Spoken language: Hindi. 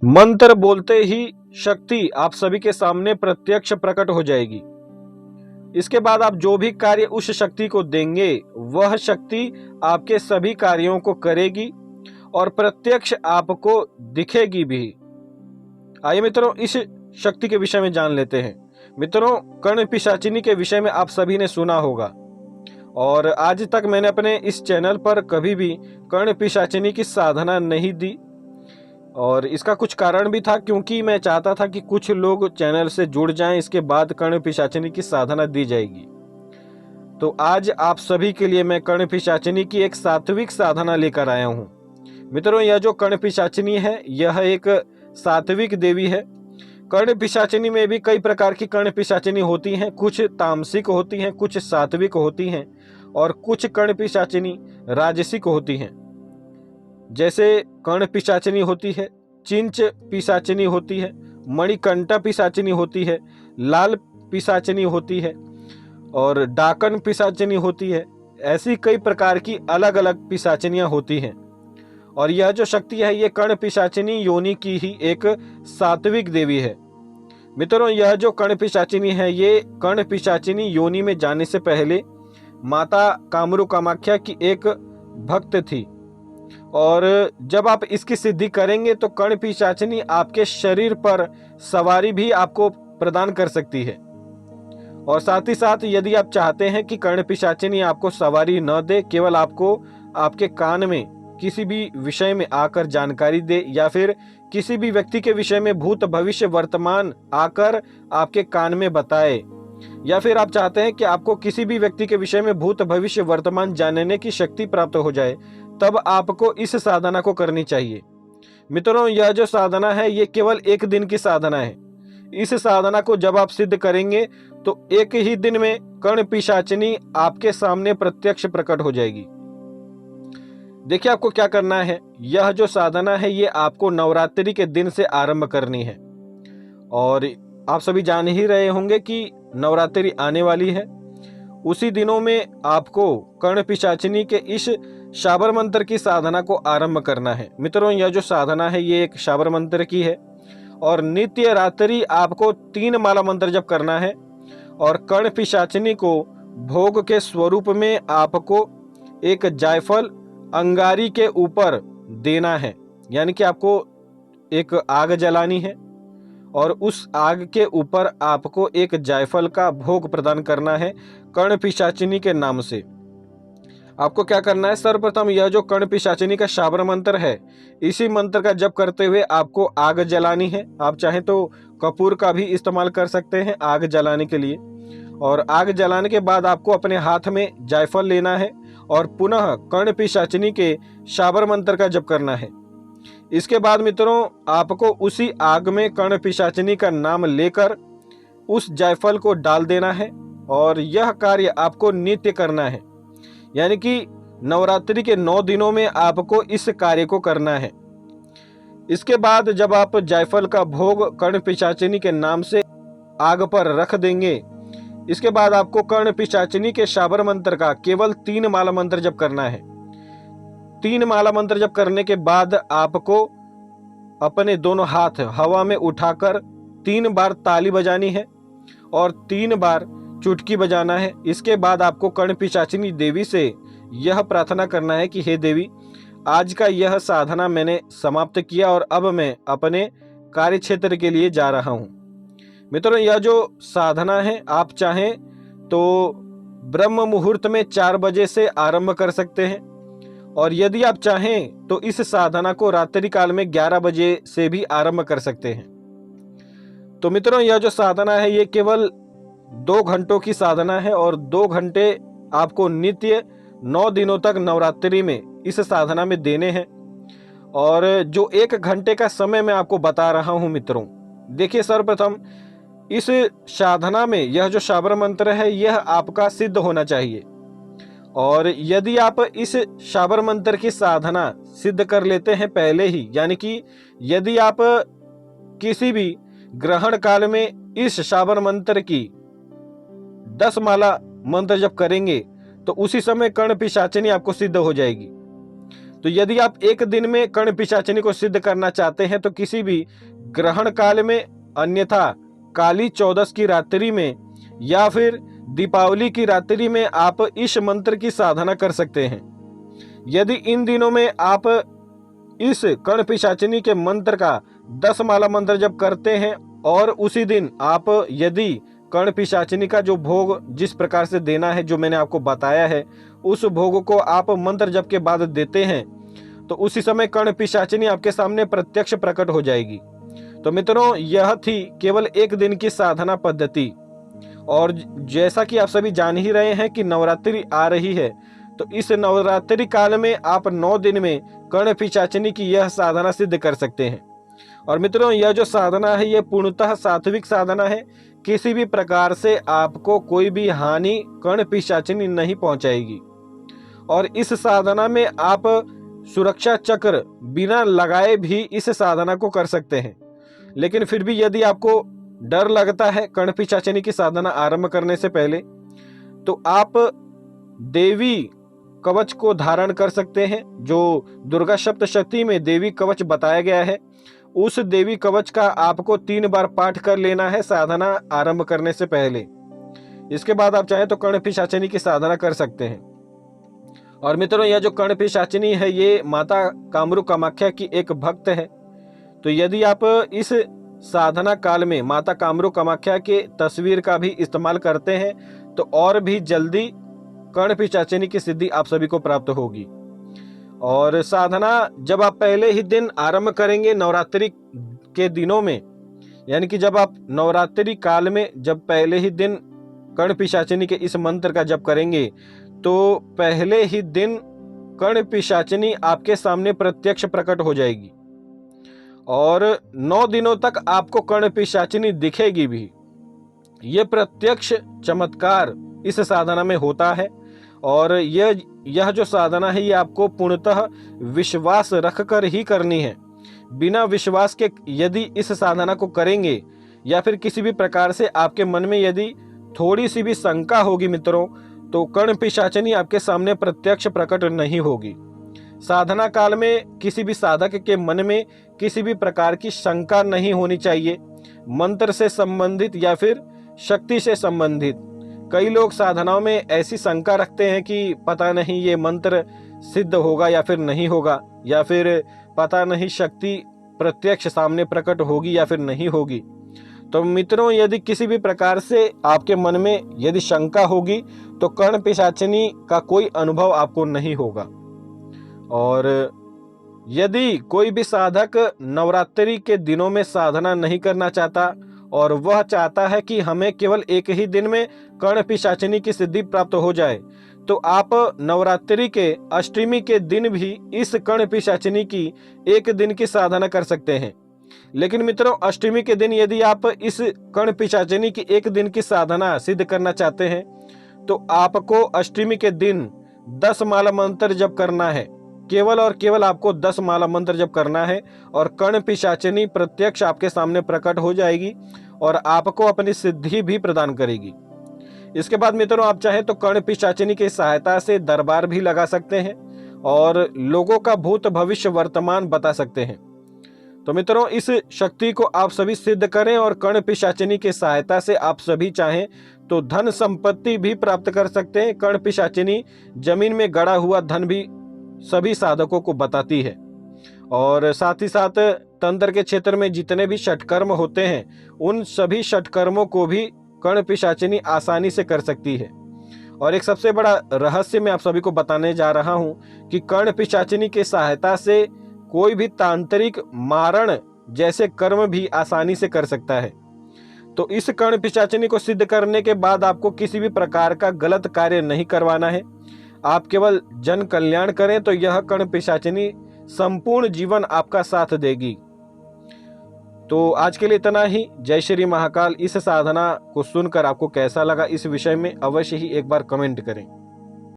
मंत्र बोलते ही शक्ति आप सभी के सामने प्रत्यक्ष प्रकट हो जाएगी। इसके बाद आप जो भी कार्य उस शक्ति को देंगे वह शक्ति आपके सभी कार्यों को करेगी और प्रत्यक्ष आपको दिखेगी भी। आइए मित्रों, इस शक्ति के विषय में जान लेते हैं। मित्रों, कर्ण पिशाचिनी के विषय में आप सभी ने सुना होगा और आज तक मैंने अपने इस चैनल पर कभी भी कर्ण पिशाचिनी की साधना नहीं दी और इसका कुछ कारण भी था, क्योंकि मैं चाहता था कि कुछ लोग चैनल से जुड़ जाएं, इसके बाद कर्ण पिशाचिनी की साधना दी जाएगी। तो आज आप सभी के लिए मैं कर्ण पिशाचिनी की एक सात्विक साधना लेकर आया हूं। मित्रों, यह जो कर्ण पिशाचिनी है यह एक सात्विक देवी है। कर्ण पिशाचिनी में भी कई प्रकार की कर्ण पिशाचिनी होती हैं, कुछ तामसिक होती हैं, कुछ सात्विक होती हैं और कुछ कर्ण पिशाचिनी राजसिक होती हैं। जैसे कर्ण पिशाचिनी होती है, चिंच पिशाचिनी होती है, मणिकंठा पिशाचिनी होती है, लाल पिशाचिनी होती है और डाकन पिशाचिनी होती है। ऐसी कई प्रकार की अलग अलग पिशाचिनियां होती हैं और यह जो शक्ति है ये कर्ण पिशाचिनी योनि की ही एक सात्विक देवी है। मित्रों, यह जो कर्ण पिशाचिनी है ये कर्ण पिशाचिनी योनि में जाने से पहले माता कामरू कामाख्या की एक भक्त थी और जब आप इसकी सिद्धि करेंगे तो कर्ण पिशाचिनी आपके शरीर पर सवारी भी आपको प्रदान कर सकती है। और साथ ही साथ यदि आप चाहते हैं कि कर्ण पिशाचिनी आपको सवारी न दे, केवल आपको आपके कान में किसी भी विषय में आकर जानकारी दे या फिर किसी भी व्यक्ति के विषय में भूत भविष्य वर्तमान आकर आपके कान में बताए, या फिर आप चाहते हैं कि आपको किसी भी व्यक्ति के विषय में भूत भविष्य वर्तमान जानने की शक्ति प्राप्त हो जाए, तब आपको इस साधना को करनी चाहिए। मित्रों, यह जो साधना है ये केवल एक दिन की साधना है। इस साधना को जब आप सिद्ध करेंगे तो एक ही दिन में कर्ण पिशाचिनी आपके सामने प्रत्यक्ष प्रकट हो जाएगी। देखिए, आपको क्या करना है। यह जो साधना है ये आपको नवरात्रि के दिन से आरंभ करनी है और आप सभी जान ही रहे होंगे कि नवरात्रि आने वाली है। उसी दिनों में आपको कर्ण पिशाचिनी के इस शाबर मंत्र की साधना को आरंभ करना है। मित्रों, यह जो साधना है ये एक शाबर मंत्र की है और नित्य रात्रि आपको 3 माला मंत्र जप करना है और कर्ण पिशाचिनी को भोग के स्वरूप में आपको एक जायफल अंगारी के ऊपर देना है, यानी कि आपको एक आग जलानी है और उस आग के ऊपर आपको एक जायफल का भोग प्रदान करना है कर्ण पिशाचिनी के नाम से। आपको क्या करना है, सर्वप्रथम यह जो कर्ण पिशाचिनी का शाबर मंत्र है इसी मंत्र का जप करते हुए आपको आग जलानी है। आप चाहें तो कपूर का भी इस्तेमाल कर सकते हैं आग जलाने के लिए। और आग जलाने के बाद आपको अपने हाथ में जायफल लेना है और पुनः कर्ण पिशाचिनी के शाबर मंत्र का जप करना है। इसके बाद मित्रों, आपको उसी आग में कर्ण पिशाचिनी का नाम लेकर उस जायफल को डाल देना है और यह कार्य आपको नित्य करना है, यानी कि नवरात्रि के 9 दिनों में आपको इस कार्य को करना है। इसके बाद जब आप जायफल का भोग कर्ण पिशाचिनी के नाम से आग पर रख देंगे, इसके बाद आपको कर्ण पिशाचिनी के शाबर मंत्र का केवल 3 माला मंत्र जप करना है। 3 माला मंत्र जप करने के बाद आपको अपने दोनों हाथ हवा में उठाकर 3 बार ताली बजानी है और 3 बार चुटकी बजाना है। इसके बाद आपको कर्ण पिशाचिनी देवी से यह प्रार्थना करना है कि हे देवी, आज का यह साधना मैंने समाप्त किया और अब मैं अपने कार्य क्षेत्र के लिए जा रहा हूँ। मित्रों, यह जो साधना है आप चाहें तो ब्रह्म मुहूर्त में 4 बजे से आरंभ कर सकते हैं और यदि आप चाहें तो इस साधना को रात्रि काल में 11 बजे से भी आरंभ कर सकते हैं। तो मित्रों, यह जो साधना है ये केवल 2 घंटों की साधना है और 2 घंटे आपको नित्य 9 दिनों तक नवरात्रि में इस साधना में देने हैं। और जो 1 घंटे का समय मैं आपको बता रहा हूं मित्रों, देखिए, सर्वप्रथम इस साधना में यह जो शाबर मंत्र है यह आपका सिद्ध होना चाहिए और यदि आप इस शाबर मंत्र की साधना सिद्ध कर लेते हैं पहले ही, यानी कि यदि आप किसी भी ग्रहण काल में इस शाबर मंत्र की 10 माला मंत्र जप करेंगे तो उसी समय कर्ण पिशाचिनी आपको सिद्ध हो जाएगी। तो यदि आप एक दिन में कर्ण पिशाचिनी को सिद्ध करना चाहते हैं तो किसी भी ग्रहण काल में, अन्यथा काली चौदस की रात्रि में या फिर दीपावली की रात्रि में आप इस मंत्र की साधना कर सकते हैं। यदि इन दिनों में आप इस कर्ण पिशाचिनी के मंत्र का 10 माला मंत्र जप करते हैं और उसी दिन आप यदि कर्ण पिशाचिनी का जो भोग जिस प्रकार से देना है, जो मैंने आपको बताया है, उस भोग को आप मंत्र जप के बाद देते हैं तो उसी समय कर्ण पिशाचिनी आपके सामने प्रत्यक्ष प्रकट हो जाएगी। तो मित्रों, यह थी केवल एक दिन की साधना पद्धति। और जैसा कि आप सभी जान ही रहे हैं कि नवरात्रि आ रही है, तो इस नवरात्रि काल में आप 9 दिन में कर्ण पिशाचिनी की यह साधना सिद्ध कर सकते हैं। और मित्रों, यह जो साधना है यह पूर्णतः सात्विक साधना है। किसी भी प्रकार से आपको कोई भी हानि कर्ण पिशाचिनी नहीं पहुंचाएगी। और इस साधना में आप सुरक्षा चक्र बिना लगाए भी इस साधना को कर सकते हैं। लेकिन फिर भी यदि आपको डर लगता है कर्ण पिशाचिनी की साधना आरंभ करने से पहले, तो आप देवी कवच को धारण कर सकते हैं। जो दुर्गा सप्तशती में देवी कवच बताया गया है, उस देवी कवच का आपको 3 बार पाठ कर लेना है साधना आरंभ करने से पहले। इसके बाद आप चाहें तो कर्ण पिशाचिनी की साधना कर सकते हैं। और मित्रों, यह जो कर्ण पिशाचिनी है ये माता कामरू कामाख्या की एक भक्त है। तो यदि आप इस साधना काल में माता कामरू कामाख्या के तस्वीर का भी इस्तेमाल करते हैं तो और भी जल्दी कर्ण पिशाचिनी की सिद्धि आप सभी को प्राप्त होगी। और साधना जब आप पहले ही दिन आरंभ करेंगे नवरात्रि के दिनों में, यानी कि जब आप नवरात्रि काल में जब पहले ही दिन कर्ण पिशाचिनी के इस मंत्र का जप करेंगे तो पहले ही दिन कर्ण पिशाचिनी आपके सामने प्रत्यक्ष प्रकट हो जाएगी और 9 दिनों तक आपको कर्ण पिशाचिनी दिखेगी भी। ये प्रत्यक्ष चमत्कार इस साधना में होता है। और यह जो साधना है ये आपको पूर्णतः विश्वास रखकर ही करनी है। बिना विश्वास के यदि इस साधना को करेंगे या फिर किसी भी प्रकार से आपके मन में यदि थोड़ी सी भी शंका होगी मित्रों, तो कर्ण पिशाचिनी आपके सामने प्रत्यक्ष प्रकट नहीं होगी। साधना काल में किसी भी साधक के मन में किसी भी प्रकार की शंका नहीं होनी चाहिए, मंत्र से संबंधित या फिर शक्ति से संबंधित। कई लोग साधनाओं में ऐसी शंका रखते हैं कि पता नहीं ये मंत्र सिद्ध होगा या फिर नहीं होगा, या फिर पता नहीं शक्ति प्रत्यक्ष सामने प्रकट होगी या फिर नहीं होगी। तो मित्रों, यदि किसी भी प्रकार से आपके मन में यदि शंका होगी तो कर्ण पिशाचिनी का कोई अनुभव आपको नहीं होगा। और यदि कोई भी साधक नवरात्रि के दिनों में साधना नहीं करना चाहता और वह चाहता है कि हमें केवल एक ही दिन में कर्ण पिशाचिनी की सिद्धि प्राप्त हो जाए, तो आप नवरात्रि के अष्टमी के दिन भी इस कर्ण पिशाचिनी की एक दिन की साधना कर सकते हैं। लेकिन मित्रों, अष्टमी के दिन यदि आप इस कर्ण पिशाचिनी की एक दिन की साधना सिद्ध करना चाहते हैं तो आपको अष्टमी के दिन 10 माला मंत्र जप करना है। केवल और केवल आपको 10 माला मंत्र जप करना है और कर्ण पिशाचिनी प्रत्यक्ष आपके सामने प्रकट हो जाएगी और आपको अपनी सिद्धि भी प्रदान करेगी। इसके बाद मित्रों, आप चाहें तो कर्ण पिशाचिनी की सहायता से दरबार भी लगा सकते हैं और लोगों का भूत भविष्य वर्तमान बता सकते हैं। तो मित्रों, इस शक्ति को आप सभी सिद्ध करें और कर्ण पिशाचिनी की सहायता से आप सभी चाहें तो धन संपत्ति भी प्राप्त कर सकते हैं। कर्ण पिशाचिनी जमीन में गड़ा हुआ धन भी सभी साधकों को बताती है। और साथ ही साथ तंत्र के क्षेत्र में जितने भी षटकर्म होते हैं उन सभी षटकर्मों को भी कर्ण पिशाचिनी आसानी से कर सकती है। और एक सबसे बड़ा रहस्य मैं आप सभी को बताने जा रहा हूं कि कर्ण पिशाचिनी की सहायता से कोई भी तांत्रिक मारण जैसे कर्म भी आसानी से कर सकता है। तो इस कर्ण पिशाचिनी को सिद्ध करने के बाद आपको किसी भी प्रकार का गलत कार्य नहीं करवाना है, आप केवल जन कल्याण करें तो यह कर्ण पिशाचिनी संपूर्ण जीवन आपका साथ देगी। तो आज के लिए इतना ही। जय श्री महाकाल। इस साधना को सुनकर आपको कैसा लगा इस विषय में अवश्य ही एक बार कमेंट करें।